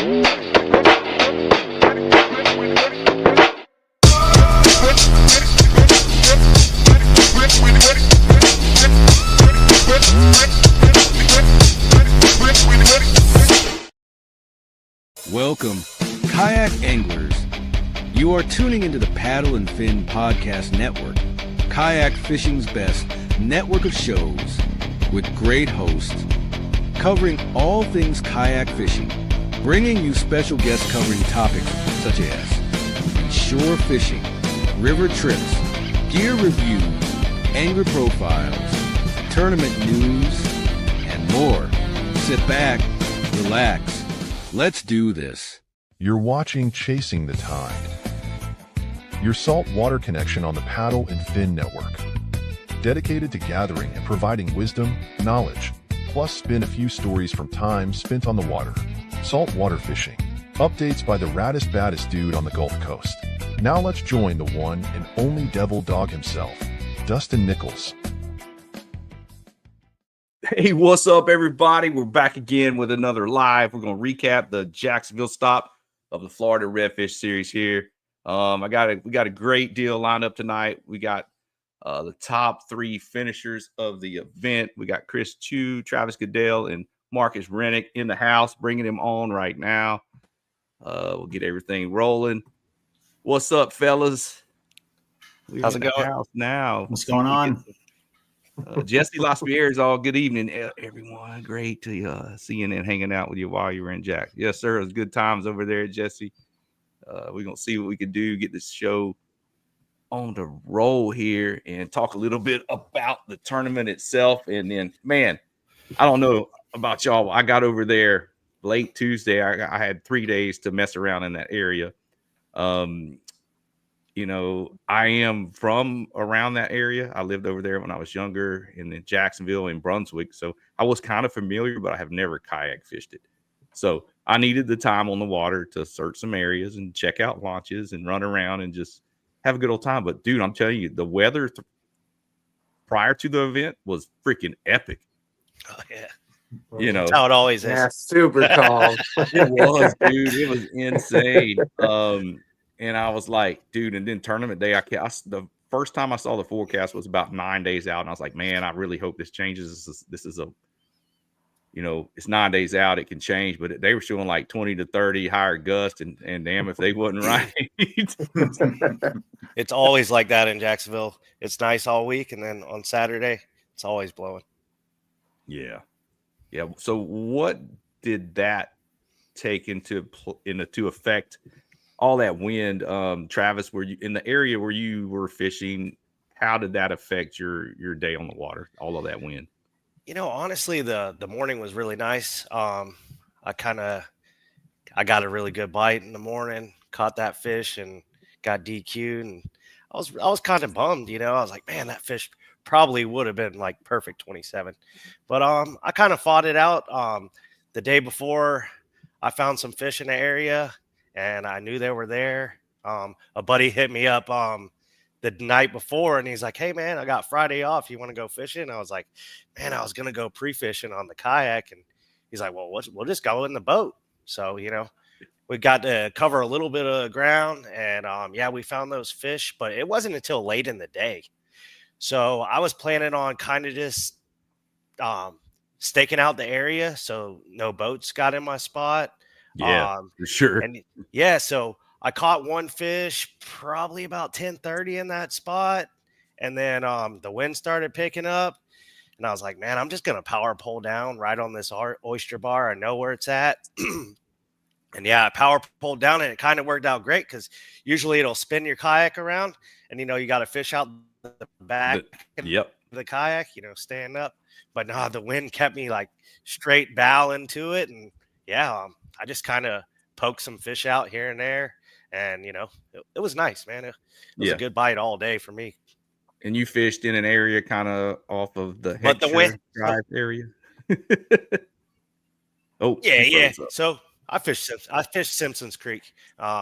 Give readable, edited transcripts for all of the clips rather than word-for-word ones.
Welcome, kayak anglers. You are tuning into the Paddle and Fin Podcast Network, kayak fishing's best network of shows with great hosts covering all things kayak fishing, bringing you special guests covering topics such as shore fishing, river trips, gear reviews, angler profiles, tournament news, and more. Sit back, relax. Let's do this. You're watching Chasing the Tide, your saltwater connection on the Paddle and Fin Network, dedicated to gathering and providing wisdom, knowledge, plus spin a few stories from time spent on the water. Saltwater fishing, updates by the baddest dude on the Gulf Coast. Now let's join the one and only devil dog himself, Dustin Nichols. Hey, what's up, everybody? We're back again with another live. We're going to recap the Jacksonville stop of the Florida Redfish Series here. We got a great deal lined up tonight. We got the top three finishers of the event. We got Choo, Travis Goodale, and Marcus Rennick in the house, bringing them on right now. We'll get everything rolling. What's up, fellas? How's it going? House now. What's going on? Jesse Laspierre's all good evening, everyone. Great to see you and hanging out with you while you were in Jax. Yes, sir. It was good times over there, Jesse. We're going to see what we can do, get this show on the roll here and talk a little bit about the tournament itself. And then, man, I don't know about y'all. I got over there late Tuesday. I had 3 days to mess around in that area. You know, I am from around that area. I lived over there when I was younger in Jacksonville and Brunswick. So I was kind of familiar, but I have never kayak fished it. So I needed the time on the water to search some areas and check out launches and run around and just have a good old time. But, dude, I'm telling you, the weather prior to the event was freaking epic. Oh, yeah. You know, that's how it always is. Yeah, super calm. It was, dude. It was insane. And I was like, dude, and then tournament day, the first time I saw the forecast was about 9 days out. And I was like, man, I really hope this changes. This is a, you know, it's 9 days out. It can change, but they were showing like 20 to 30 higher gust. And damn, if they wasn't right. It's always like that in Jacksonville. It's nice all week. And then on Saturday, it's always blowing. Yeah. Yeah. So what did that take into effect? All that wind, Travis, were you in the area where you were fishing? How did that affect your day on the water? All of that wind. You know, honestly, the morning was really nice. I got a really good bite in the morning, caught that fish and got DQ'd, and I was kind of bummed. You know, I was like, man, that fish probably would have been like perfect 27, but I kind of fought it out. The day before, I found some fish in the area. And I knew they were there. A buddy hit me up the night before, and he's like, hey, man, I got Friday off. You want to go fishing? I was like, man, I was going to go pre-fishing on the kayak. And he's like, well, we'll just go in the boat. So, you know, we got to cover a little bit of ground. And, yeah, we found those fish. But it wasn't until late in the day. So I was planning on kind of just staking out the area so no boats got in my spot. Yeah, for sure. And yeah, so I caught one fish probably about 10:30 in that spot. And then the wind started picking up. And I was like, man, I'm just going to power pole down right on this oyster bar. I know where it's at. And yeah, I power pulled down, and it kind of worked out great because usually it'll spin your kayak around. And, you know, you got to fish out the back of the kayak, you know, stand up. But no, the wind kept me like straight bow into it. And yeah, I just kind of poked some fish out here and there, and, you know, it was nice, man. It was a good bite all day for me. And you fished in an area kind of off of the drive area. Oh, yeah. So I fished Simpsons Creek.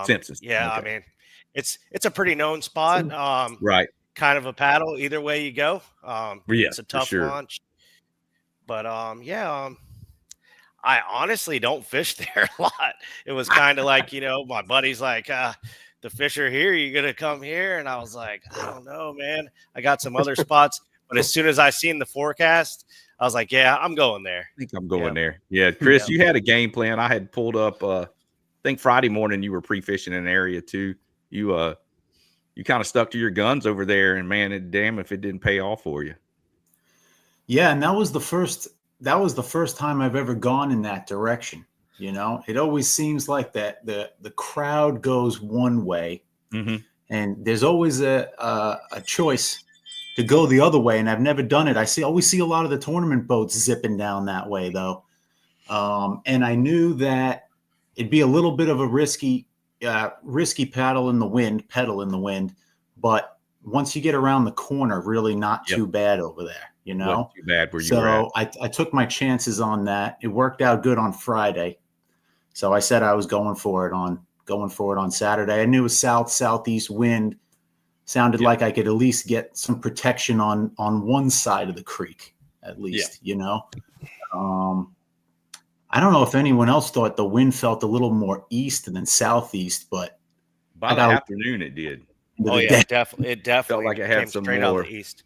Simpsons. Yeah, okay. I mean, it's a pretty known spot. Right. Kind of a paddle either way you go. It's a tough launch. But I honestly don't fish there a lot. It was kind of like, my buddy's like, the fish are here. You going to come here? And I was like, I don't know, man. I got some other spots. But as soon as I seen the forecast, I was like, yeah, I'm going there. I think I'm going there. Yeah, Chris, you had a game plan. I had pulled up, I think Friday morning you were pre-fishing an area too. You kind of stuck to your guns over there, and man, damn if it didn't pay off for you. Yeah, and that was the first time I've ever gone in that direction. It always seems like that the crowd goes one way, and there's always a choice to go the other way. And I've never done it. Always see a lot of the tournament boats zipping down that way though, and I knew that it'd be a little bit of a risky pedal in the wind, but once you get around the corner, really not too bad over there. Not too bad where you were at. I took my chances on that. It worked out good on Friday. So I said I was going for it on Saturday. I knew it was southeast wind. Sounded like I could at least get some protection on one side of the creek, at least, I don't know if anyone else thought the wind felt a little more east than southeast, but by the afternoon it did. Oh yeah, it definitely felt like it had some straight more. Out the east.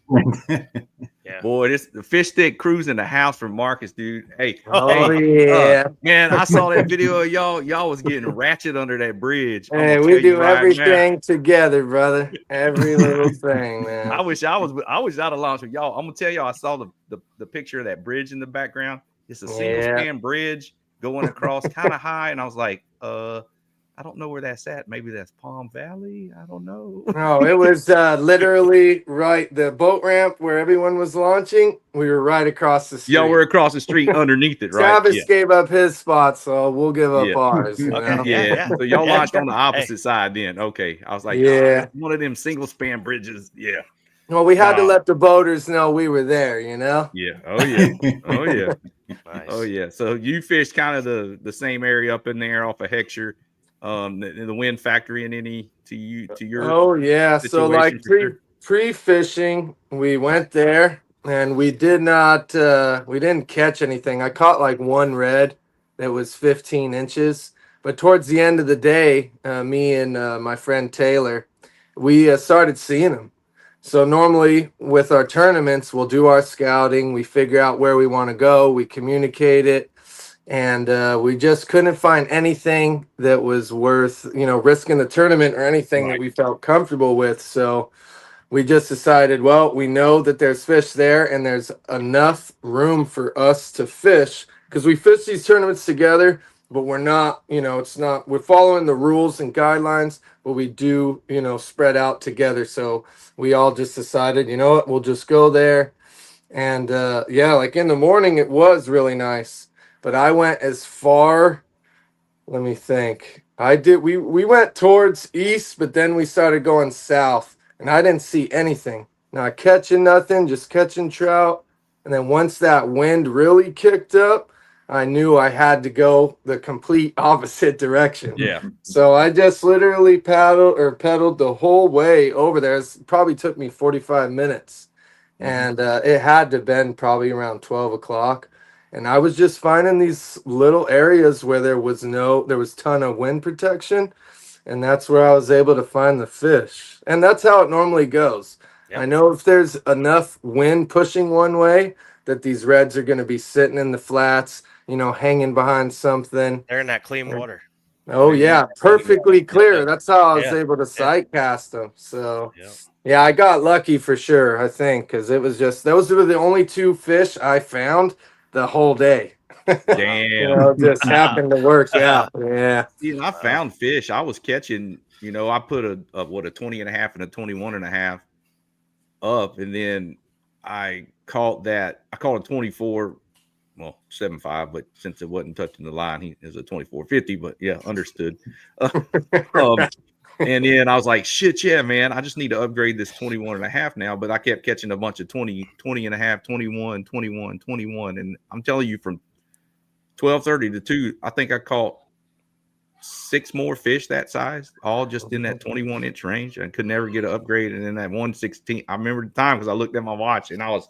Yeah. Boy, the fish stick cruising the house from Marcus, dude. Hey, man, I saw that video of y'all. Y'all was getting ratchet under that bridge. Hey, we do everything together, brother. Every little thing, man. I wish I was out of launch with y'all. I'm gonna tell y'all, I saw the picture of that bridge in the background. It's a single span bridge going across kind of high, and I was like, I don't know where that's at. Maybe that's Palm Valley. I don't know. No, it was literally right. The boat ramp where everyone was launching, we were right across the street. Y'all were across the street underneath it, right? Travis gave up his spot, so we'll give up ours. Yeah. So y'all launched on the opposite side then. Okay. I was like, one of them single span bridges. Yeah. Well, we had to let the boaters know we were there, Yeah. Oh, yeah. Oh, yeah. Nice. Oh, yeah. So you fished kind of the same area up in there off of Hector. The wind factory in any to your so like pre-fishing we went there and we didn't catch anything. I caught like one red that was 15 inches, but towards the end of the day, me and my friend Taylor, we started seeing them. So normally with our tournaments, we'll do our scouting, we figure out where we want to go, we communicate it. And we just couldn't find anything that was worth, risking the tournament or anything that we felt comfortable with. So we just decided, well, we know that there's fish there and there's enough room for us to fish because we fish these tournaments together, but we're not, we're following the rules and guidelines, but we do, spread out together. So we all just decided, you know what, we'll just go there. And like in the morning, it was really nice. But I went as far, let me think. We went towards east, but then we started going south, and I didn't see anything. Not catching nothing, just catching trout. And then once that wind really kicked up, I knew I had to go the complete opposite direction. Yeah. So I just literally pedaled the whole way over there. It probably took me 45 minutes. And it had to have been probably around 12 o'clock. And I was just finding these little areas where there was ton of wind protection. And that's where I was able to find the fish. And that's how it normally goes. Yep. I know if there's enough wind pushing one way that these reds are going to be sitting in the flats, hanging behind something. They're in that clean water. Oh, yeah. Perfectly clear. That's how I was able to sight cast them. So, yeah, I got lucky for sure, I think, because it was those were the only two fish I found the whole day. Damn. Just happened to work out. Yeah. See, I found fish. I was catching, I put a 20 and a half and a 21 and a half up, and then I caught a 24, well, 7.5, but since it wasn't touching the line, he is a 24.50, but yeah, understood. And then I was like, shit, yeah, man, I just need to upgrade this 21 and a half now. But I kept catching a bunch of 20 and a half, 21. And I'm telling you, from 12:30 to 2, I think I caught 6 more fish that size, all just in that 21-inch range. I could never get an upgrade. And then that 116, I remember the time because I looked at my watch and I was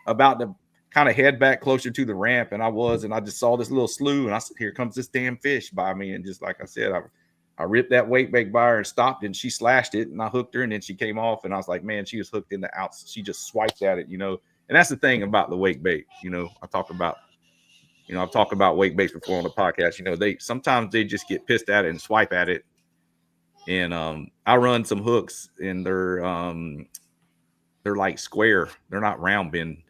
about to kind of head back closer to the ramp, and I just saw this little slough, and I said, here comes this damn fish by me. And just like I said, I ripped that weight bait by her and stopped it, and she slashed it, and I hooked her, and then she came off, and I was like, man, she was hooked in the outs. She just swiped at it, you know. And that's the thing about the wake bait, you know. I've talked about wake baits before on the podcast. You know, they sometimes they just get pissed at it and swipe at it. And I run some hooks, and they're like square. They're not round bend.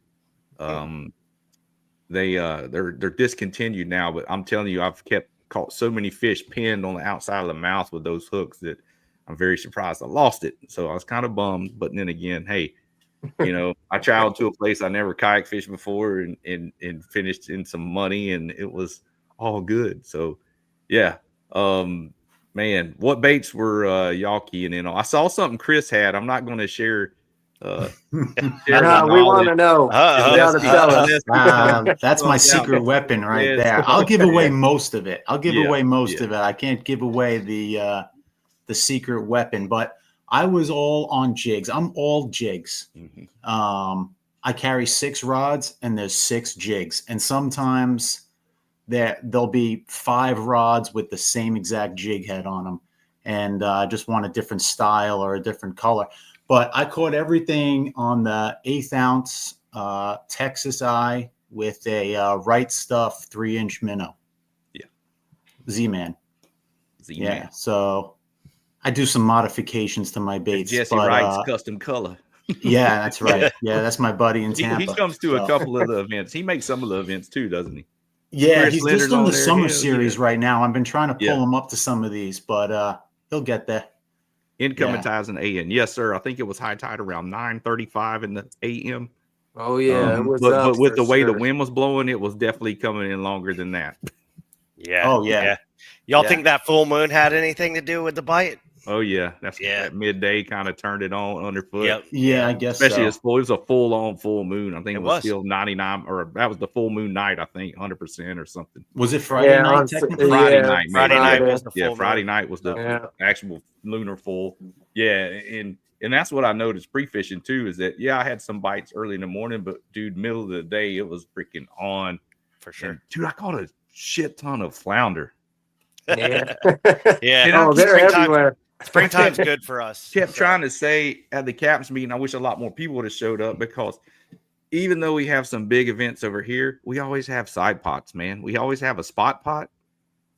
They're discontinued now, but I'm telling you, I've caught so many fish pinned on the outside of the mouth with those hooks that I'm very surprised I lost it. So I was kind of bummed, but then again, hey, you know, I traveled to a place I never kayak fished before and finished in some money, and it was all good. So yeah. Man, what baits were y'all keying in on? I saw something Chris had. I'm not going to share. No, we want to know. That's my secret weapon right there. I'll give away most of it. I'll give away most of it. I can't give away the secret weapon, but I was all on jigs. I'm all jigs. I carry 6 rods and there's 6 jigs, and sometimes there'll be 5 rods with the same exact jig head on them, and I just want a different style or a different color. But I caught everything on the 1/8 ounce Texas eye with a Right Stuff 3-inch minnow. Yeah. Z-Man. Yeah. So I do some modifications to my baits. Jesse Wright's custom color. Yeah, that's right. Yeah, that's my buddy in Tampa. He comes to a couple of the events. He makes some of the events too, doesn't he? Yeah, Chris he's Linder's just on the there. summer series right now. I've been trying to pull him up to some of these, but he'll get there. Incoming tides in AM. Yes, sir. I think it was high tide around 9:35 in the AM. Oh yeah, but with the way the wind was blowing, it was definitely coming in longer than that. Yeah. Oh yeah. Y'all think that full moon had anything to do with the bite? Oh yeah, that midday kind of turned it on underfoot. Yep. Yeah, I guess especially so. as full. It was a full moon. I think it was still 99, or that was the full moon night. I think 100% or something. Was it Friday night? Technically, Friday night. Friday night was the full Friday moon. night was the actual lunar full. Yeah, and that's what I noticed pre-fishing too. Is that I had some bites early in the morning, but dude, middle of the day it was freaking on for sure. And, dude, I caught a shit ton of flounder. Yeah. Oh, they're everywhere. Springtime's good for us. Kept trying to say at the captain's meeting, I wish a lot more people would have showed up, because even though we have some big events over here, we always have side pots, man. We always have a spot pot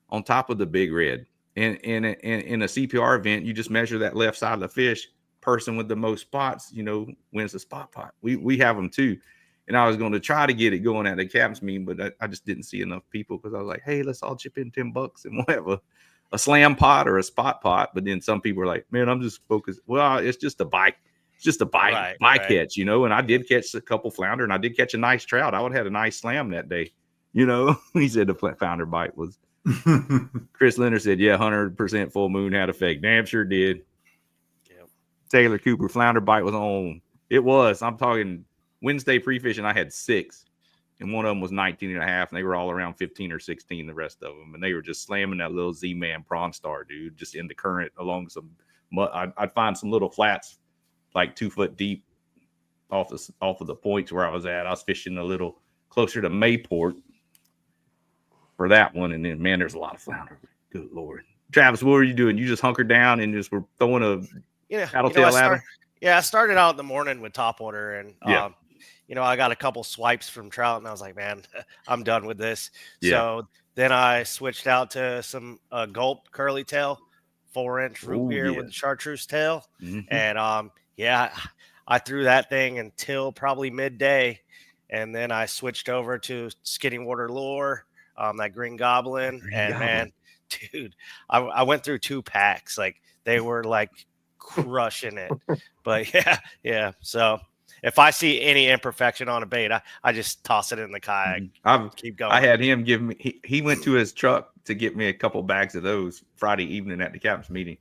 on top of the big red. And in a CPR event, you just measure that left side of the fish. Person with the most spots, wins the spot pot. We have them too. And I was going to try to get it going at the captain's meeting, but I just didn't see enough people, because I was like, hey, let's all chip in $10 and we'll have a slam pot or a spot pot. But then some people were like, man, I'm just focused. Well, it's just a bite. It's just a bite catch, and I did catch a couple flounder, and I did catch a nice trout. I would have had a nice slam that day. He said the flounder bite was. Chris Linder said, 100% full moon had effect. Damn sure did. Yep. Taylor Cooper, flounder bite was on. It was. I'm talking Wednesday pre-fishing, I had 6. And one of them was 19 and a half, and they were all around 15 or 16, the rest of them. And they were just slamming that little Z-Man prawn star, dude, just in the current along some mud. I'd find some little flats like 2 foot deep off of the points where I was at. I was fishing a little closer to Mayport for that one. And then, man, there's a lot of flounder. Good Lord. Travis, what were you doing? You just hunkered down and just were throwing a paddle-tail at him? I started out in the morning with topwater, and I got a couple swipes from trout, and I was like, man, I'm done with this. Yeah. So then I switched out to some gulp curly tail, 4-inch root beer with the chartreuse tail. Mm-hmm. And I threw that thing until probably midday. And then I switched over to skinny water lure, that green goblin. Man, dude, I went through 2 packs. Like, they were like crushing it. But yeah. So if I see any imperfection on a bait, I just toss it in the kayak. Keep going. I had him give me. He went to his truck to get me a couple bags of those Friday evening at the captain's meeting.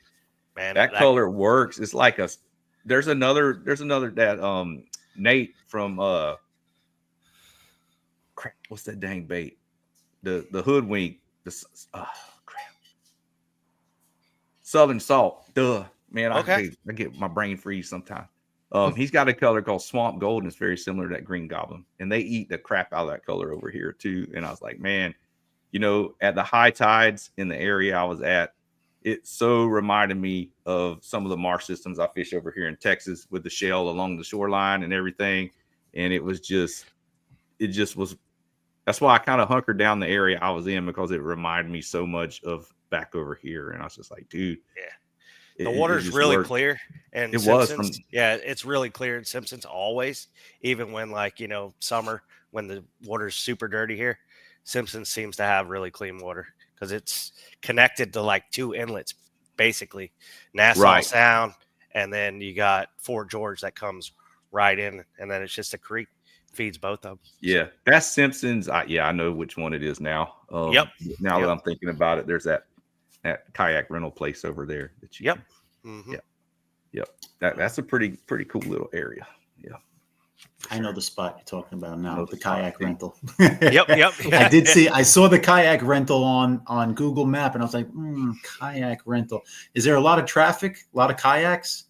Man, that color works. It's like there's another that Nate from what's that dang bait? The hoodwink. Southern Salt. Duh, man. I get my brain freeze sometimes. He's got a color called Swamp Gold, and it's very similar to that Green Goblin. And they eat the crap out of that color over here too. And I was like, man, at the high tides in the area I was at, it so reminded me of some of the marsh systems I fish over here in Texas with the shell along the shoreline and everything. And it just was. That's why I kind of hunkered down the area I was in, because it reminded me so much of back over here. And I was just like, dude, the water's really clear. And it's really clear in Simpsons always, even when summer, when the water's super dirty here. Simpsons seems to have really clean water because it's connected to 2 inlets, basically Nassau Sound, and then you got Fort George that comes right in, and then it's just a creek feeds both of them. Yeah, that's Simpsons. I know which one it is now. Now that I'm thinking about it, there's that kayak rental place over there. That's a pretty cool little area. Yeah. I know the spot you're talking about now, the kayak rental. Yep. I saw the kayak rental on Google Map, and I was like, kayak rental. Is there a lot of traffic? A lot of kayaks?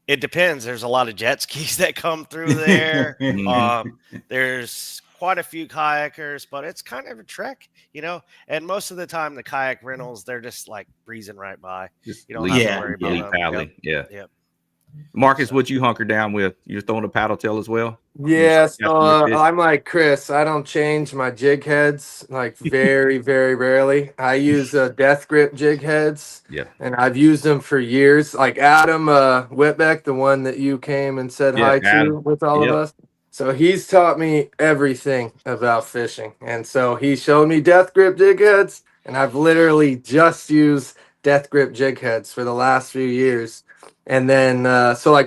It depends. There's a lot of jet skis that come through there. There's quite a few kayakers, but it's kind of a trek, and most of the time the kayak rentals, they're just breezing right by. You don't have to worry about them. Yep. Marcus, what you hunker down with? You're throwing a paddle tail as well? Yeah, so I'm like Chris. I don't change my jig heads very, very rarely. I use death grip jig heads. Yeah, and I've used them for years. Like Adam Whitbeck, the one that you came and said hi to with all of us. So he's taught me everything about fishing, and so he showed me death grip jig heads, and I've literally just used death grip jig heads for the last few years. And then,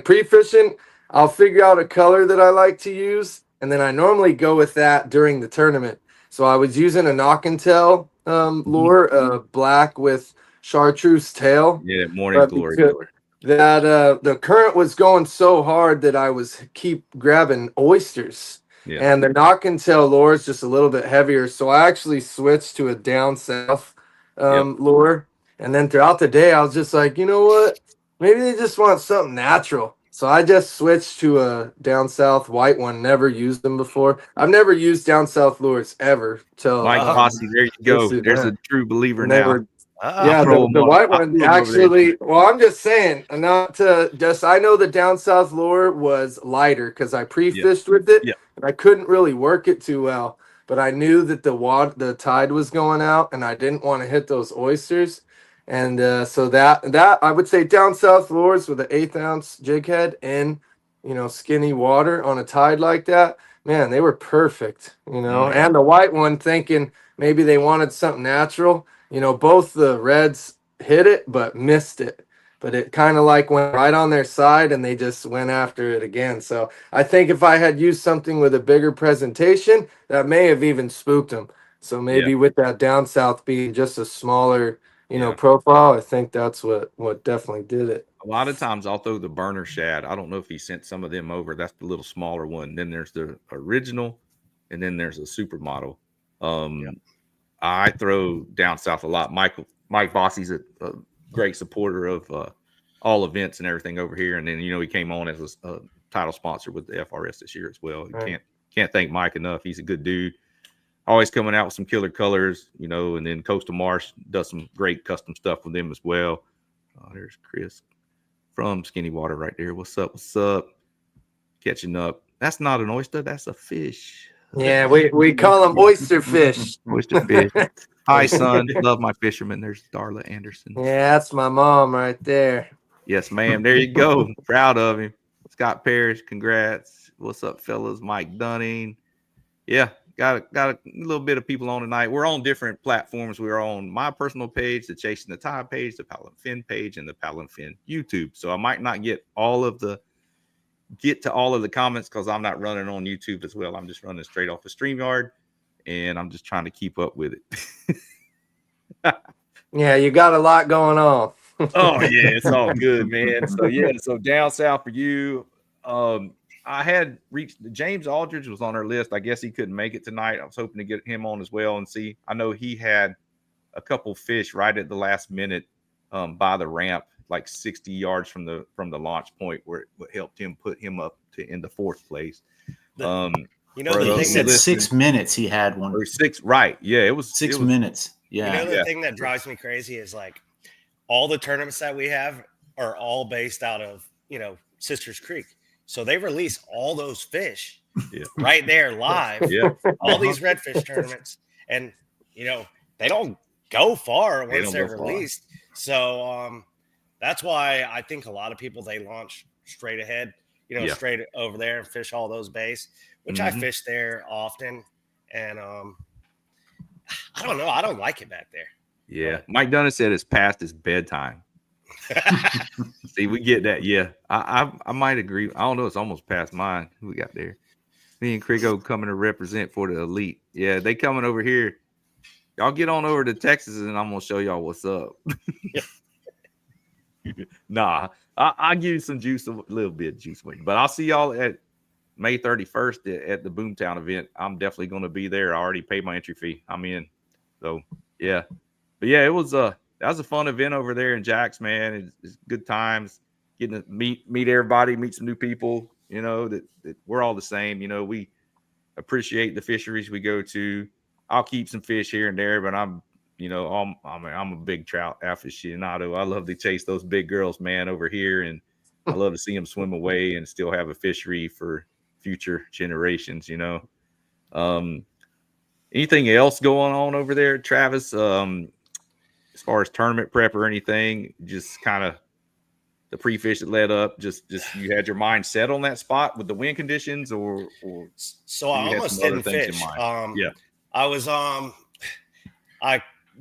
pre-fishing, I'll figure out a color that I like to use, and then I normally go with that during the tournament. So I was using a knock and tail lure, black with chartreuse tail. Yeah, morning glory color. That the current was going so hard that I was keep grabbing oysters. Yeah. And the knock and tail lure is just a little bit heavier. So I actually switched to a down south lure. And then throughout the day, I was just like, you know what? Maybe they just want something natural. So I just switched to a down south white one. Never used them before. I've never used down south lures ever. Till Mike Fossey, there you go. There's a true believer now. The white one actually. Well, I'm just saying, not to just. I know the down south lure was lighter because I pre-fished with it, and I couldn't really work it too well. But I knew that the tide was going out, and I didn't want to hit those oysters. And so that I would say down south lures with an 1/8 ounce jig head in, skinny water on a tide like that, man, they were perfect, And the white one, thinking maybe they wanted something natural, both the reds hit it but missed it, but it kind of went right on their side and they just went after it again. So I think if I had used something with a bigger presentation, that may have even spooked them. So maybe with that down south being just a smaller profile, I think that's what definitely did it. A lot of times I'll throw the burner shad. I don't know if he sent some of them over. That's the little smaller one. Then there's the original, and then there's a supermodel. I throw down south a lot. Mike Bossie's a great supporter of all events and everything over here. And then he came on as a title sponsor with the FRS this year as well. Can't thank Mike enough. He's a good dude. Always coming out with some killer colors, and then Coastal Marsh does some great custom stuff with them as well. There's Chris from Skinny Water right there. What's up? Catching up. That's not an oyster. That's a fish. Yeah, we call them oyster fish. Oyster fish. Hi, son. Love my fisherman. There's Darla Anderson. Yeah, that's my mom right there. Yes, ma'am. There you go. Proud of him. Scott Parrish, congrats. What's up, fellas? Mike Dunning. Yeah. Got a little bit of people on tonight. We're on different platforms. We're on my personal page, the Chasing the Tide page, the Paddle and Fin page, and the Paddle and Fin YouTube. So I might not get to all of the comments because I'm not running on YouTube as well. I'm just running straight off the StreamYard, and I'm just trying to keep up with it. Yeah, you got a lot going on. Oh yeah, it's all good, man. So down south for you. I had reached James Aldridge was on our list. I guess he couldn't make it tonight. I was hoping to get him on as well and see. I know he had a couple fish right at the last minute by the ramp. like 60 yards from the launch point where it helped him put him up in the 4th place. The he thing said that 6 minutes he had one. Or 6, right? Yeah, it was 6 minutes. Yeah. The thing that drives me crazy is like all the tournaments that we have are all based out of Sisters Creek, so they release all those fish right there live. Yeah, all these redfish tournaments, and they don't go far once they're released. So that's why I think a lot of people, they launch straight ahead, straight over there and fish all those bays, which I fish there often. And I don't know. I don't like it back there. Yeah. Mike Dunn said it's past his bedtime. See, we get that. Yeah. I might agree. I don't know. It's almost past mine. Who we got there? Me and Krigo coming to represent for the elite. Yeah. They coming over here. Y'all get on over to Texas and I'm going to show y'all what's up. Nah, I'll give you some juice, a little bit of juice. But I'll see y'all at May 31st at the Boomtown event. I'm definitely going to be there. I already paid my entry fee. I'm in. So, yeah. But, yeah, that was a fun event over there in JAX, man. It's good times, getting to meet everybody, meet some new people, that we're all the same. We appreciate the fisheries we go to. I'll keep some fish here and there, but I'm a big trout aficionado. I love to chase those big girls, man, over here, and I love to see them swim away and still have a fishery for future generations. Anything else going on over there, Travis? As far as tournament prep or anything, just kind of the pre-fish that led up. Just you had your mind set on that spot with the wind conditions, or so I almost didn't fish. I was I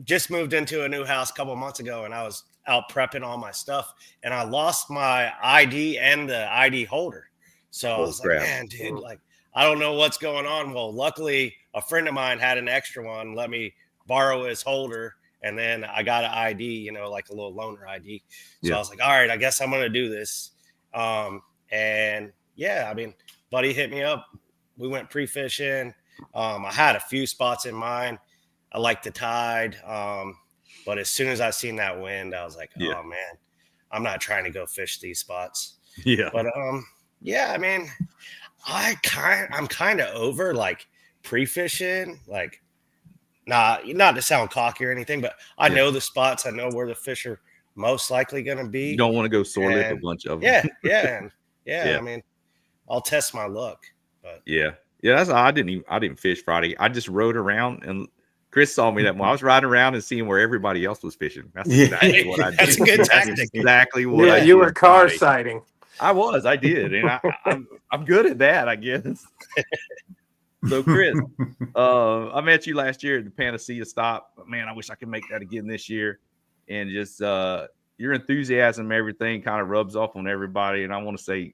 just moved into a new house a couple of months ago, and I was out prepping all my stuff, and I lost my ID and the ID holder. So I was like, man, dude, like, I don't know what's going on. Well, luckily, a friend of mine had an extra one, let me borrow his holder, and then I got an ID, like a little loaner ID. So I was like, all right, I guess I'm going to do this. And yeah, I mean, buddy hit me up. We went pre-fishing. I had a few spots in mind. I like the tide. But as soon as I seen that wind, I was like, oh man, I'm not trying to go fish these spots. Yeah. But yeah, I mean, I'm kind of over like pre-fishing, like not to sound cocky or anything, but I know the spots. I know where the fish are most likely going to be. You don't want to go sore lip a bunch of them. Yeah. I mean, I'll test my luck. But that's I didn't fish Friday. I just rode around, and Chris saw me that when I was riding around and seeing where everybody else was fishing. That's exactly what I did. That's a good tactic. That's exactly what I did. You were car sighting. I did, and I'm good at that, I guess. So, Chris, I met you last year at the Panacea Stop. Man, I wish I could make that again this year. And just your enthusiasm, everything kind of rubs off on everybody. And I want to say,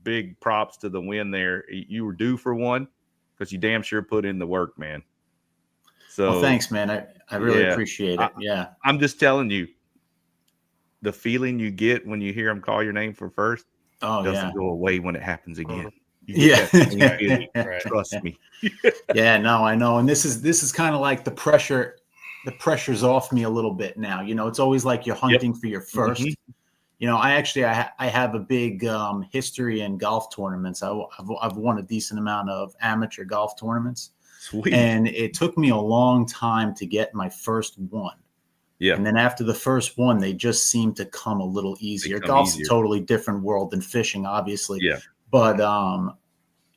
big props to the win there. You were due for one because you damn sure put in the work, man. So, well, thanks, man. I really appreciate it. I'm just telling you, the feeling you get when you hear them call your name for first doesn't go away when it happens again. Trust me. No, I know. And this is kind of like the pressure's off me a little bit now. It's always like you're hunting for your first. I have a big history in golf tournaments. I've won a decent amount of amateur golf tournaments. Sweet. And it took me a long time to get my first one. Yeah. And then after the first one, they just seem to come a little easier. Golf's a totally different world than fishing, obviously. Yeah. But,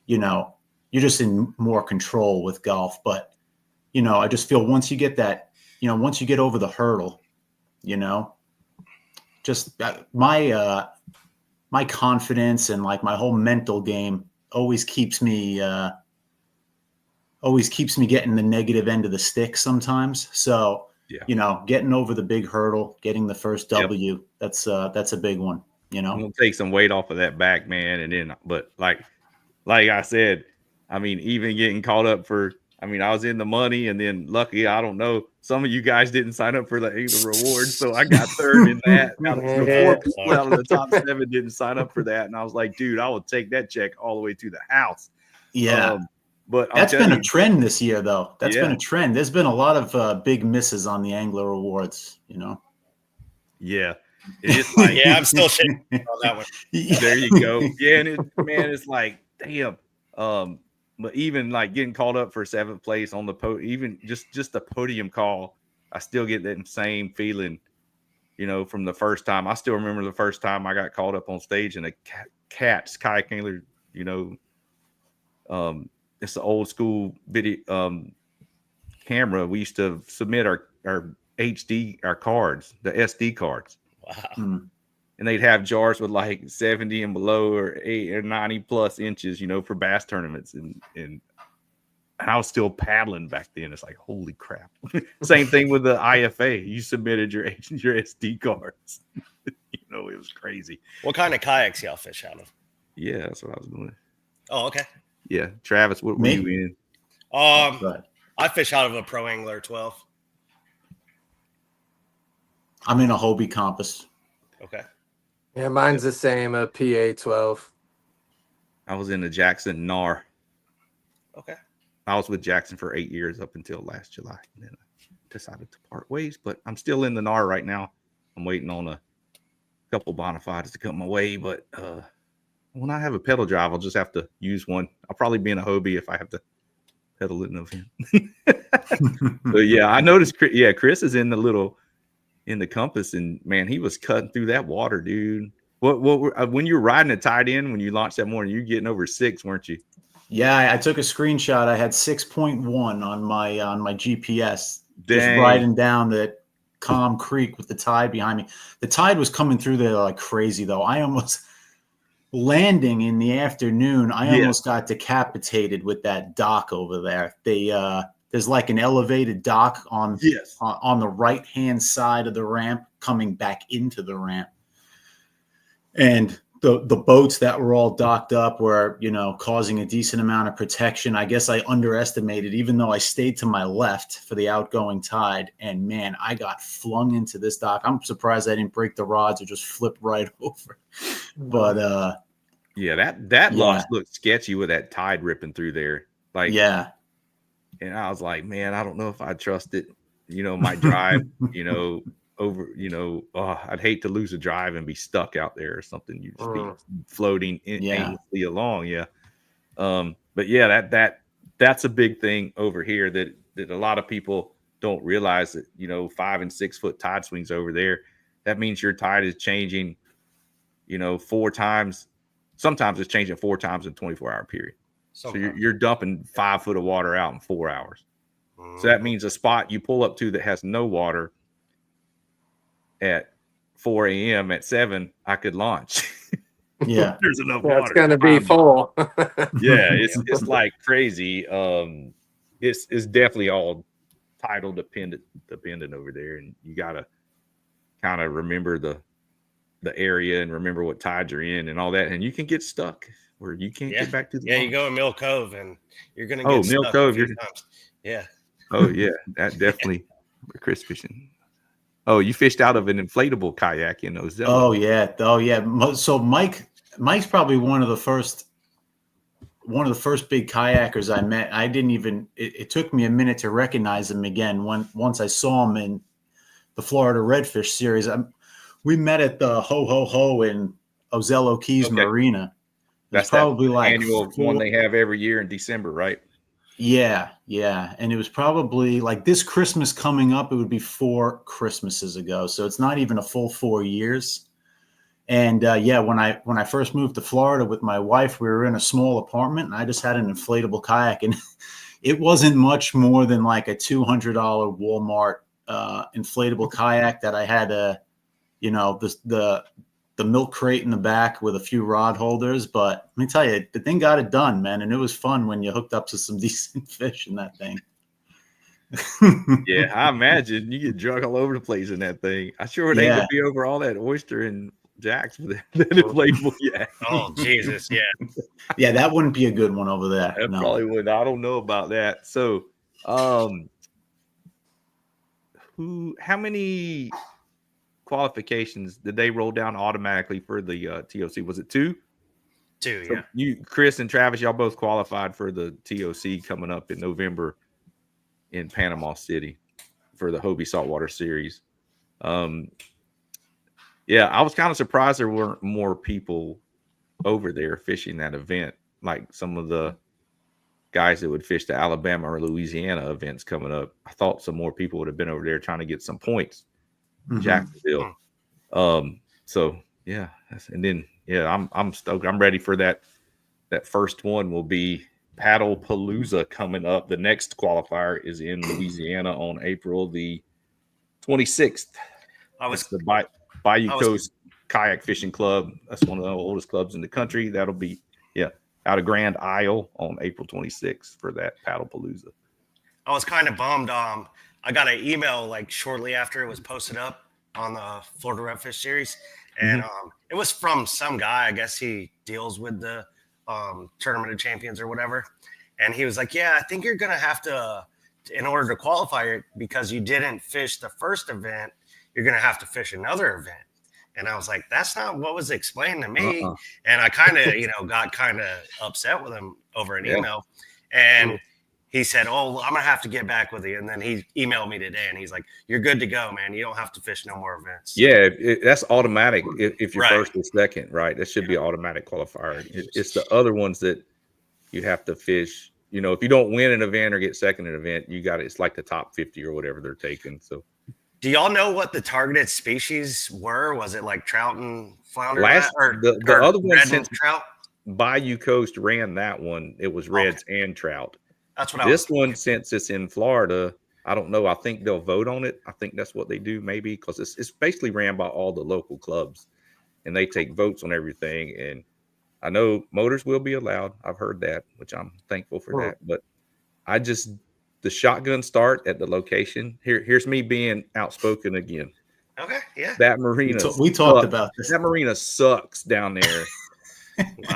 you're just in more control with golf. But, I just feel once you get that, once you get over the hurdle, just my confidence and like my whole mental game always keeps me getting the negative end of the stick sometimes. So, getting over the big hurdle, getting the first W, that's a big one, I'm gonna take some weight off of that back, man. And then, but like I said, I mean, even getting caught up I was in the money, and then lucky, I don't know, some of you guys didn't sign up for the reward, so I got third in that. Now, the 4 people out of the top 7 didn't sign up for that, and I was like, dude, I will take that check all the way to the house. Yeah. But that's been a trend this year, though. That's been a trend. There's been a lot of big misses on the angler awards, Yeah. It's like, Yeah, I'm still shaking on that one. there you go. Yeah, and it's like, damn. But even like getting called up for 7th place on the even just the podium call, I still get that same feeling, from the first time. I still remember the first time I got called up on stage and a Cats kayak angler, it's the old school video camera. We used to submit our HD, our cards, the SD cards. Wow. And they'd have jars with like 70 and below or 8 or 90 plus inches, for bass tournaments. And I was still paddling back then. It's like, holy crap. Same thing with the IFA. You submitted your SD cards. It was crazy. What kind of kayaks y'all fish out of? Yeah, that's what I was doing. Oh, okay. Yeah. Travis, what were you in? I fish out of a Pro Angler 12. I'm in a Hobie Compass. Okay. Yeah, mine's the same, a PA 12. I was in the Jackson NAR. Okay. I was with Jackson for 8 years up until last July. And then I decided to part ways, but I'm still in the NAR right now. I'm waiting on a couple bona fides to come my way, but when I have a pedal drive, I'll just have to use one. I'll probably be in a Hobie if I have to pedal it in event. But yeah, I noticed. Yeah, Chris is in the Compass, and man, he was cutting through that water, dude. What when you were riding it tied in when you launched that morning, you were getting over 6, weren't you? Yeah, I took a screenshot. I had 6.1 on my GPS. Dang. Just riding down that calm creek with the tide behind me. The tide was coming through there like crazy, though. I almost landing in the afternoon. I almost got decapitated with that dock over there. There's like an elevated dock on the right hand side of the ramp coming back into the ramp, and the boats that were all docked up were causing a decent amount of protection. I guess I underestimated, even though I stayed to my left for the outgoing tide, and man, I got flung into this dock. I'm surprised I didn't break the rods or just flip right over. But that launch looked sketchy with that tide ripping through there. Like, yeah. And I was like, man, I don't know if I trust it. My drive, over, I'd hate to lose a drive and be stuck out there or something. You just be floating aimlessly along. Yeah. But yeah, that's a big thing over here that a lot of people don't realize that, 5 and 6 foot tide swings over there. That means your tide is changing, 4 times. Sometimes it's changing 4 times in a 24-hour period. So you're dumping 5 foot of water out in 4 hours. So that means a spot you pull up to that has no water at 4 a.m. at 7, I could launch. Yeah. There's enough water. It's going to be full. Yeah, it's like crazy. It's definitely all tidal dependent over there, and you got to kind of remember the area and remember what tides are in and all that, and you can get stuck where you can't get back to the launch. You go in Mill Cove and you're going to get stuck Mill Cove, times. Yeah. Oh yeah, that definitely. Chris fishing. Oh, you fished out of an inflatable kayak in Ozello. Oh yeah. So Mike's probably one of the first big kayakers I met. I didn't even. It took me a minute to recognize him again. Once I saw him in the Florida Redfish Series. We met at the Ho Ho Ho in Ozello Keys Marina. That's probably like annual one they have every year in December, right? Yeah. And it was probably like this Christmas coming up. It would be 4 Christmases ago. So it's not even a full 4 years. And when I first moved to Florida with my wife, we were in a small apartment and I just had an inflatable kayak, and it wasn't much more than like a $200 Walmart inflatable kayak that I had the milk crate in the back with a few rod holders. But let me tell you, the thing got it done, man. And it was fun when you hooked up to some decent fish in that thing. Yeah, I imagine you get drunk all over the place in that thing. I sure it ain't gonna be over all that oyster and JAX with that inflatable. Yeah. Oh Jesus, yeah. Yeah, that wouldn't be a good one over there. That probably would. I don't know about that. So, how many qualifications did they roll down automatically for the TOC? Was it 2? 2, so yeah. You, Chris and Travis, y'all both qualified for the TOC coming up in November in Panama City for the Hobie Saltwater Series. Yeah, I was kind of surprised there weren't more people over there fishing that event, like some of the guys that would fish the Alabama or Louisiana events coming up. I thought some more people would have been over there trying to get some points in Jacksonville. So yeah, and then I'm stoked. I'm ready for that. That first one will be Paddle Palooza coming up. The next qualifier is in Louisiana on April the 26th. It's the Bayou Coast Kayak Fishing Club. That's one of the oldest clubs in the country. That'll be out of Grand Isle on April 26th for that Paddle Palooza. I was kind of bummed. I got an email like shortly after it was posted up on the Florida Redfish Series, and it was from some guy. I guess he deals with the Tournament of Champions or whatever, and he was like, "Yeah, I think you're gonna have to, in order to qualify, because you didn't fish the first event, you're gonna have to fish another event." And I was like, "That's not what was explained to me." And I kind of, got kind of upset with him over an email, and he said, "Oh, I'm gonna have to get back with you." And then he emailed me today, and he's like, "You're good to go, man. You don't have to fish no more events." Yeah, that's automatic if you're first or second, right? That should be an automatic qualifier. It's the other ones that you have to fish. If you don't win an event or get second in an event, it's like the top 50 or whatever they're taking. So, do y'all know what the targeted species were? Was it like trout and flounder? The other one, since trout? Bayou Coast ran that one, it was reds and trout. That's what this one, since it's in Florida, I don't know. I think they'll vote on it. I think that's what they do, maybe, because it's basically ran by all the local clubs, and they take votes on everything. And I know motors will be allowed. I've heard that, which I'm thankful for that. But the shotgun start at the location. Here's me being outspoken again. Okay, yeah. That marina. We talked about this. That marina sucks down there,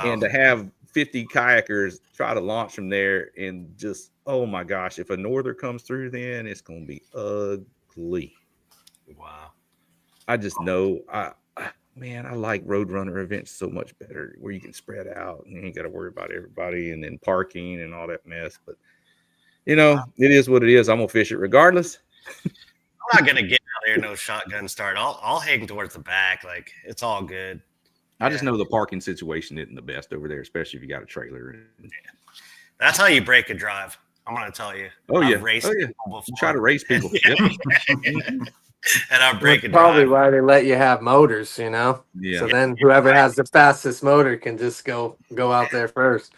and to have 50 kayakers try to launch from there, and just, oh my gosh, if a norther comes through, then it's going to be ugly. Wow. I just know, I like Roadrunner events so much better, where you can spread out and you ain't got to worry about everybody and then parking and all that mess. But it is what it is. I'm gonna fish it regardless. I'm not gonna get out there no shotgun start. I'll hang towards the back, like it's all good. I just know the parking situation isn't the best over there, especially if you got a trailer. That's how you break a drive. I'm going to tell you. I've raced people before. You try to race people. And I'm breaking. Probably why they let you have motors, Yeah. So then whoever has the fastest motor can just go out there first.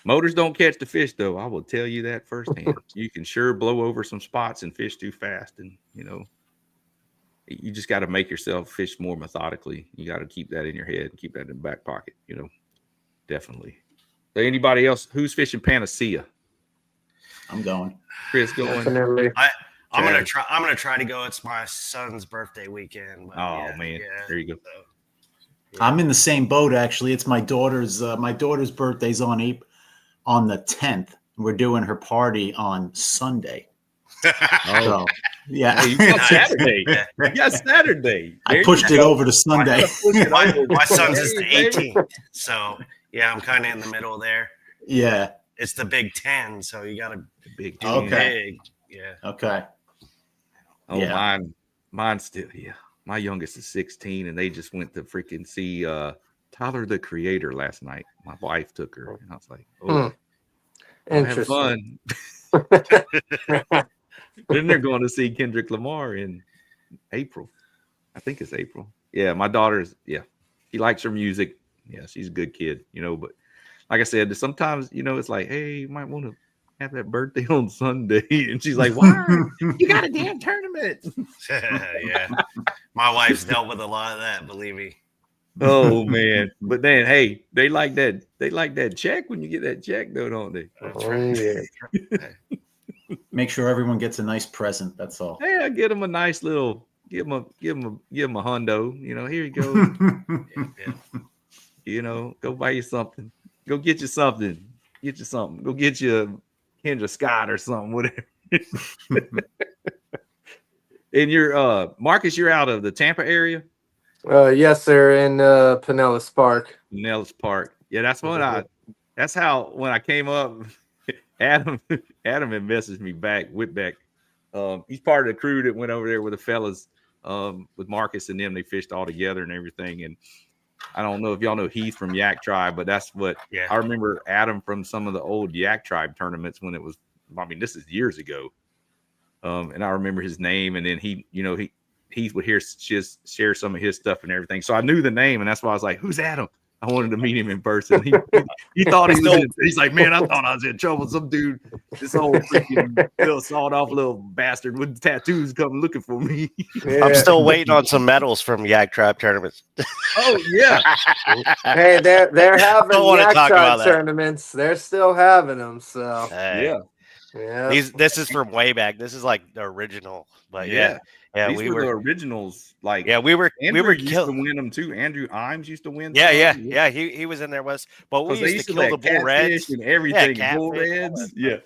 Motors don't catch the fish, though. I will tell you that firsthand. You can sure blow over some spots and fish too fast, and you just got to make yourself fish more methodically. You got to keep that in your head, keep that in the back pocket. Definitely. So anybody else who's fishing Panacea? I'm going. Chris going. Definitely. I'm gonna try. I'm gonna try to go. It's my son's birthday weekend. Man, there you go. So, I'm in the same boat actually. It's my daughter's. My daughter's birthday's on the 10th. We're doing her party on Sunday. So, yeah, you got Saturday. You got Saturday. I pushed it over to Sunday. My son's is the 18th. So yeah, I'm kind of in the middle there. Yeah, it's the Big 10, so you got to big. Big. Yeah. Okay. Oh, yeah. Mine's still, my youngest is 16, and they just went to freaking see Tyler the Creator last night. My wife took her, and I was like, "Oh, interesting. Have fun." Then they're going to see Kendrick Lamar in April. I think it's April. Yeah, my daughter's, she likes her music. Yeah, she's a good kid, but like I said, sometimes, it's like, hey, you might want to have that birthday on Sunday. And she's like, why? You got a damn tournament. Yeah. My wife's dealt with a lot of that, believe me. Oh, man. But then, hey, they like that check when you get that check, though, don't they? That's right. Make sure everyone gets a nice present. That's all. Yeah, get them a nice little, give them a hundo. Here you go. Go buy you something. Go get you something. Go get you a Kendra Scott or something, whatever. And you're Marcus, you're out of the Tampa area? Yes, sir, in Pinellas Park. Pinellas Park. Yeah, that's that's how when I came up, Adam had messaged me back, Whitbeck. He's part of the crew that went over there with the fellas with Marcus and them. They fished all together and everything. And I don't know if y'all know Heath from Yak Tribe, but that's what I remember Adam from some of the old Yak Tribe tournaments when it was, I mean, this is years ago. And I remember his name, and then Heath would share some of his stuff and everything. So I knew the name, and that's why I was like, who's Adam? I wanted to meet him in person. He thought he was he's like, man, I thought I was in trouble. Some dude, this old freaking little sawed off little bastard with tattoos coming looking for me. Yeah. I'm still waiting on some medals from Yak Tribe tournaments. Oh yeah. Hey, they're having Yak Tribe tournaments. They're still having them. So hey. Yeah. This is from way back. This is like the original. But yeah. These were the originals. Like, we were used to win them too. Andrew Imes used to win. Yeah. He was in there but we used to kill the bull reds and everything. Bull reds. Yeah.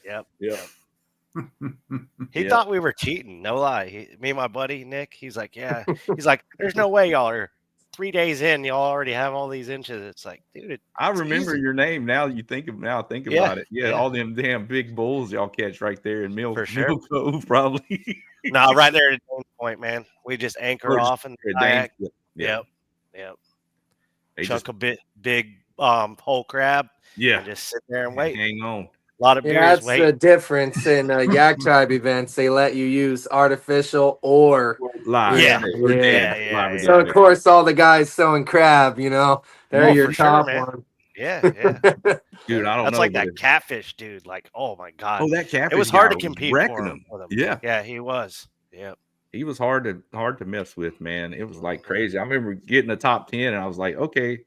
He thought we were cheating. No lie. Me and my buddy Nick. He's like, He's like, there's no way y'all are 3 days in. Y'all already have all these inches. It's like, dude. I remember your name now. Think about it. Yeah, all them damn big bulls y'all catch right there in Mill Cove, probably. No, right there at the point, man. We just anchor off in the kayak. Yep. Chunk a big whole crab. Yeah. And just sit there and wait. Hang on. A lot of beers. That's the difference in Yak Tribe events. They let you use artificial or live. Yeah. So of course, all the guys selling crab, they're your top one. Yeah. Dude, I don't know. That's like that catfish dude. Like, oh my god. Oh, that catfish. It was hard to compete with him. Yeah, he was. Yeah. He was hard to mess with, man. It was like crazy. I remember getting the top 10 and I was like, okay,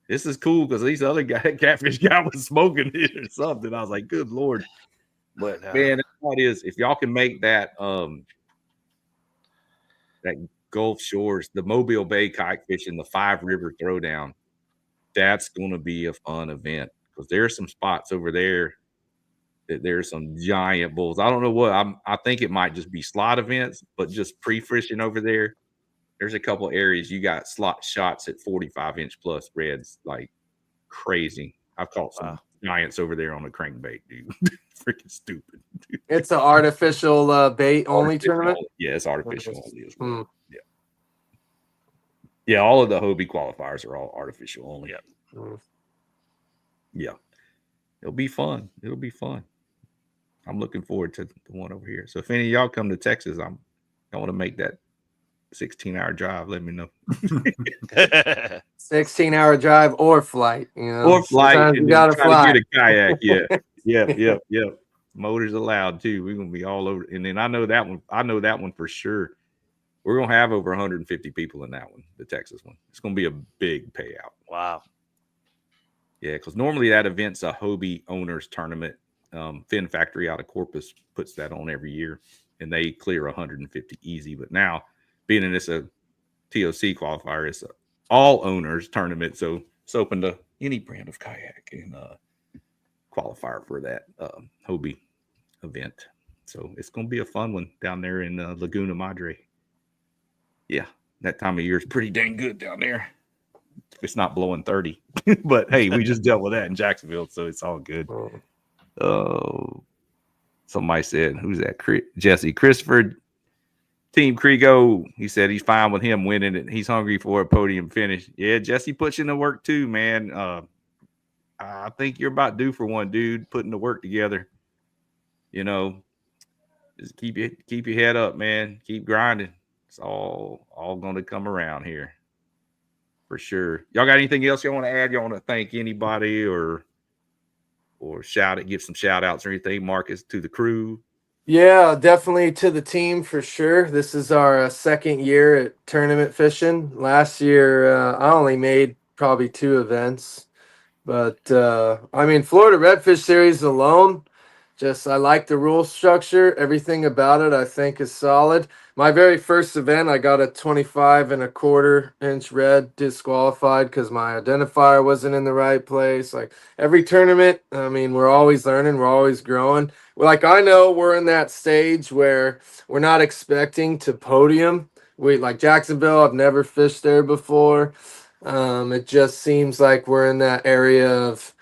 this is cool because these other catfish guy was smoking it or something. I was like, good Lord. But man, that's what it is. If y'all can make that Gulf Shores, the Mobile Bay kayak fishing, the 5 River Throwdown, that's going to be a fun event because there's some spots over there that there's some giant bulls. I don't know what I think it might just be slot events, but just pre-fishing over there. There's a couple areas you got slot shots at 45-inch plus reds, like crazy. I've caught some giants over there on the crankbait, dude. Freaking stupid. Dude. It's an artificial bait only tournament. Yeah, it's artificial only as well. Yeah, all of the Hobie qualifiers are all artificial only. Yeah. It'll be fun. I'm looking forward to the one over here. So if any of y'all come to Texas, I want to make that 16-hour drive. Let me know. 16-hour drive or flight, Or flight. And you gotta fly. To get a kayak. Yeah. Motors allowed too. We're gonna be all over. And then I know that one for sure. We're gonna have over 150 people in that one, the Texas one. It's gonna be a big payout. Wow. Yeah, because normally that event's a Hobie owners tournament. Fin Factory out of Corpus puts that on every year, and they clear 150 easy. But now, being in this a TOC qualifier, it's a all owners tournament, so it's open to any brand of kayak and qualifier for that Hobie event. So it's going to be a fun one down there in Laguna Madre. Yeah, that time of year is pretty dang good down there. It's not blowing 30, but hey, we just dealt with that in Jacksonville, so it's all good. Oh, somebody said, who's that? Jesse Christopher, Team Kriego. He said he's fine with him winning it. He's hungry for a podium finish. Yeah, Jesse puts in the work too, man. I think you're about due for one, dude. Putting the work together. Just keep your head up, man. Keep grinding. It's all going to come around here. For sure. Y'all got anything else y'all want to add? Y'all want to thank anybody or give some shout outs or anything, Marcus, to the crew? Yeah, definitely to the team for sure. This is our second year at tournament fishing. Last year, I only made probably 2 events. But, Florida Redfish Series alone, I like the rule structure. Everything about it, I think, is solid. My very first event, I got a 25 1/4-inch red disqualified because my identifier wasn't in the right place. Like every tournament, we're always learning, we're always growing. I know we're in that stage where we're not expecting to podium. Like Jacksonville, I've never fished there before. It just seems like we're in that area of,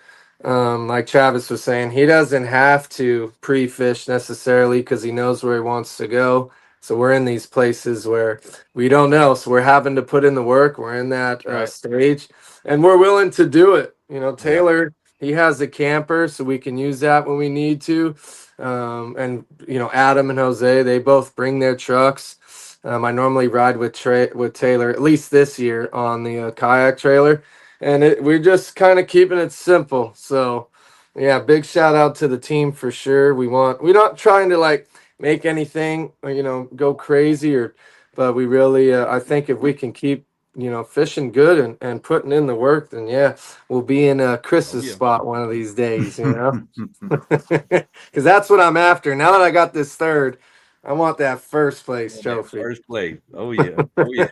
like Travis was saying, he doesn't have to pre-fish necessarily because he knows where he wants to go. So we're in these places where we don't know. So we're having to put in the work. We're in that Right. stage, and we're willing to do it. You know, Yeah. Taylor, he has a camper, so we can use that when we need to. And you know, Adam and Jose, they both bring their trucks. I normally ride with Taylor, at least this year, on the kayak trailer, and we're just kind of keeping it simple. So, yeah, big shout out to the team for sure. We're not trying to like make anything, you know, go crazy, but we really, I think if we can keep, you know, fishing good and putting in the work, then yeah, we'll be in Chris's spot one of these days, you know, because that's what I'm after. Now that I got this third, I want that first place trophy. First place. Oh yeah. Oh yeah.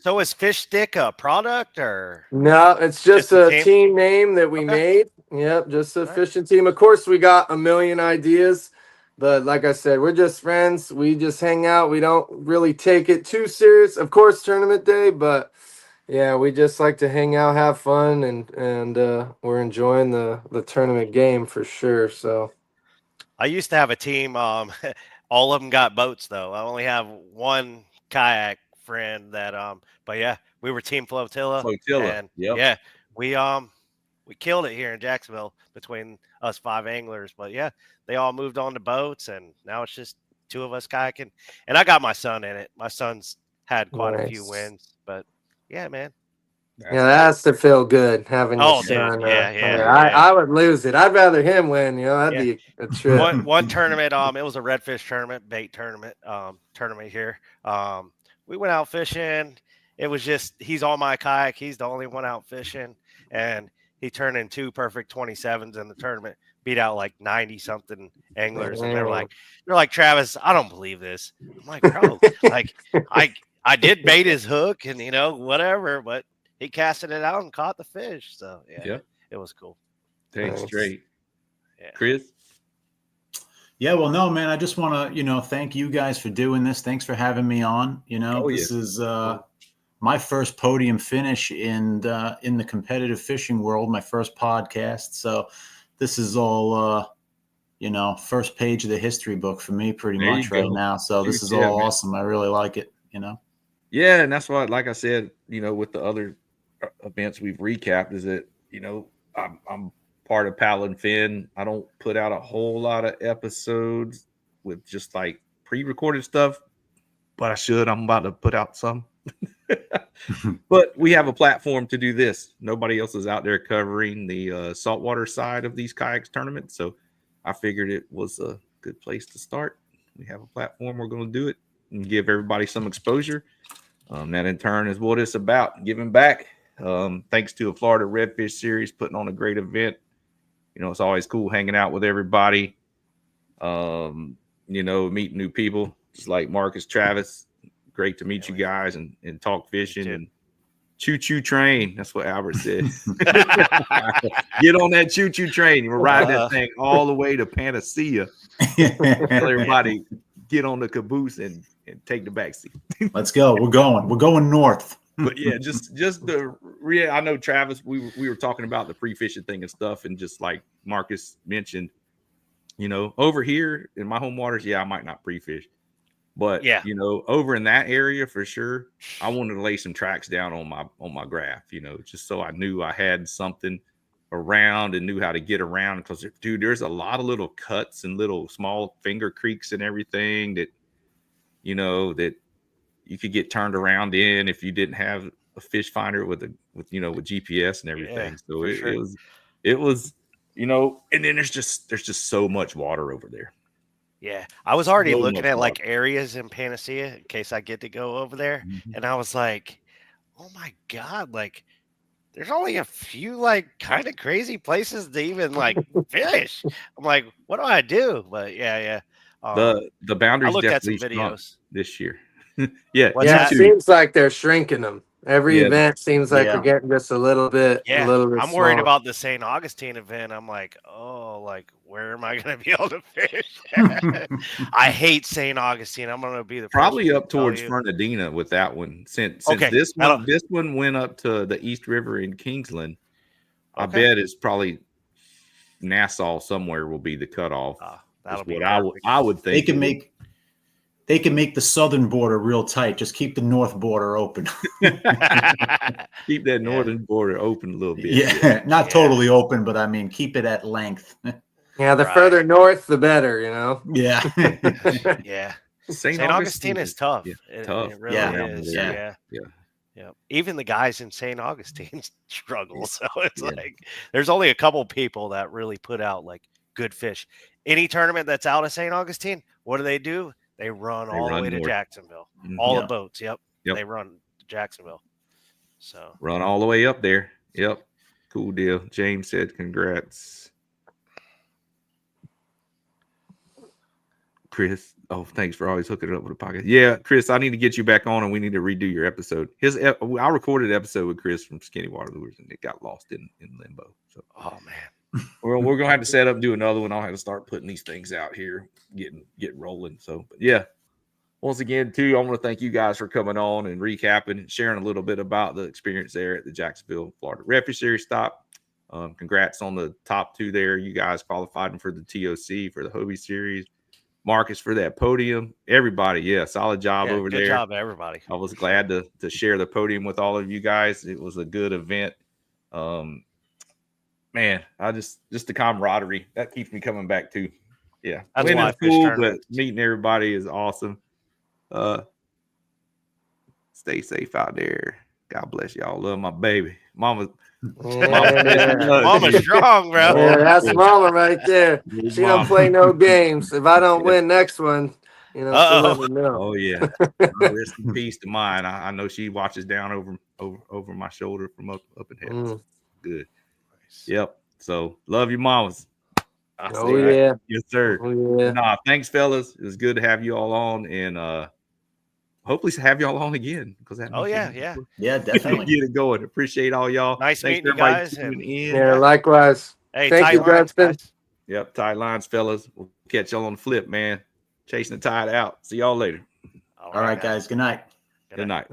So is Fish Stick a product or? No, it's just a team name that we Okay. made. Yep, just a Right. fishing team. Of course, we got a million ideas, but like I said, we're just friends. We just hang out. We don't really take it too serious. Of course, tournament day, but yeah, we just like to hang out, have fun, and we're enjoying the tournament game for sure. So I used to have a team. All of them got boats though. I only have one kayak friend that. But yeah, we were Team Flotilla. And Yep. yeah, we killed it here in Jacksonville between us 5 anglers. But yeah, they all moved on to boats, and now it's just 2 of us kayaking. And I got my son in it. My son's had quite a few wins. But yeah, man. Yeah, that has to feel good having your son. Dude, I would lose it. I'd rather him win. You know, that'd be a trip. One tournament, it was a redfish tournament, bait tournament, tournament here. We went out fishing. It was just he's on my kayak. He's the only one out fishing, and he turned in 2 perfect 27s in the tournament. Beat out like 90 something anglers, and they're like, Travis, I don't believe this. I'm like, bro, like I did bait his hook and you know whatever, but he casted it out and caught the fish. So yeah. It was cool. Thanks, straight. Yeah. Chris? Yeah, well, no, man, I just want to, you know, thank you guys for doing this. Thanks for having me on. You know, this is my first podium finish in the competitive fishing world, my first podcast. So this is all, you know, first page of the history book for me pretty much right now. So this is all awesome. I really like it, you know? Yeah, and that's why, like I said, you know, with the other events we've recapped is that, you know, I'm part of Paddle and Fin. I don't put out a whole lot of episodes with just like pre-recorded stuff, but I should. I'm about to put out some. But we have a platform to do this. Nobody else is out there covering the saltwater side of these kayaks tournaments. So I figured it was a good place to start. We have a platform. We're going to do it and give everybody some exposure. That in turn is what it's about, giving back. Thanks to a Florida Redfish Series putting on a great event. You know, it's always cool hanging out with everybody. You know, meeting new people, just like Marcus, Travis. Great to meet you guys and talk fishing and choo-choo train. That's what Albert said. Get on that choo-choo train. We'll ride that thing all the way to Panacea. Tell everybody, get on the caboose and take the backseat. Let's go. We're going north. But yeah, just I know Travis, we were talking about the pre-fishing thing and stuff, and just like Marcus mentioned, you know, over here in my home waters, I might not pre-fish. But you know, over in that area for sure, I wanted to lay some tracks down on my graph, you know, just so I knew I had something around and knew how to get around. Because dude, there's a lot of little cuts and little small finger creeks and everything that, you know, that you could get turned around in if you didn't have a fish finder with GPS and everything. So it was, you know, and then there's just so much water over there. Yeah, I was already looking at like areas in Panacea in case I get to go over there. And I was like, oh my God, like there's only a few like kind of crazy places to even like fish. I'm like, what do I do? But yeah. The boundaries definitely at some videos this year. It seems like they're shrinking them. Every event seems like we're getting just a little bit. Yeah, a little bit I'm worried about the St. Augustine event. I'm like, oh, like where am I going to be able to fish? I hate St. Augustine. I'm going to be probably up towards Fernandina with that one. Since this one went up to the East River in Kingsland, I bet it's probably Nassau somewhere will be the cutoff. That'll be what I would think. they can make the southern border real tight. Just keep the north border open. Keep that northern border open a little bit. Yeah, not totally open, but I mean, keep it at length. Yeah, the further north, the better, Yeah. Yeah. St. Augustine is tough. Yeah, It really is. Yeah. Yeah. Even the guys in St. Augustine struggle. So it's like there's only a couple people that really put out like good fish. Any tournament that's out of St. Augustine, what do? They run all the way to Jacksonville. All the boats. Yep. They run to Jacksonville. So run all the way up there. Yep. Cool deal. James said congrats. Chris, thanks for always hooking it up with the podcast. Yeah, Chris, I need to get you back on, and we need to redo your episode. I recorded an episode with Chris from Skinny Water Lures, and it got lost in limbo. So, oh man, we're gonna have to set up, do another one. I'll have to start putting these things out here, get rolling. So, but yeah, once again, too, I want to thank you guys for coming on and recapping and sharing a little bit about the experience there at the Jacksonville Florida Redfish Series stop. Congrats on the top 2 there. You guys qualified for the TOC for the Hobie Series. Marcus for that podium. Everybody, solid job over there. Good job, everybody. I was glad to share the podium with all of you guys. It was a good event. Man, I just the camaraderie that keeps me coming back too. Yeah, that's winning cool, but meeting everybody is awesome. Stay safe out there. God bless y'all. Love my baby, Mama's strong, bro. Yeah, that's Mama right there. She don't play no games. If I don't win next one, she'll let me know. Oh yeah. Rest in peace to mine. I know she watches down over my shoulder from up in heaven. Good. Yep. So love you, mamas. Yeah. Yes, sir. Oh, yeah. Nah, thanks, fellas. It was good to have you all on, and hopefully have y'all on again because Yeah, definitely. Get it going. Appreciate all y'all. Nice Thanks meeting you guys. Yeah, likewise. Hey, thank you, Dustin. Yep, tight lines, fellas. We'll catch y'all on the flip, man. Chasing the tide out. See y'all later. All right, guys. Good night. Good night.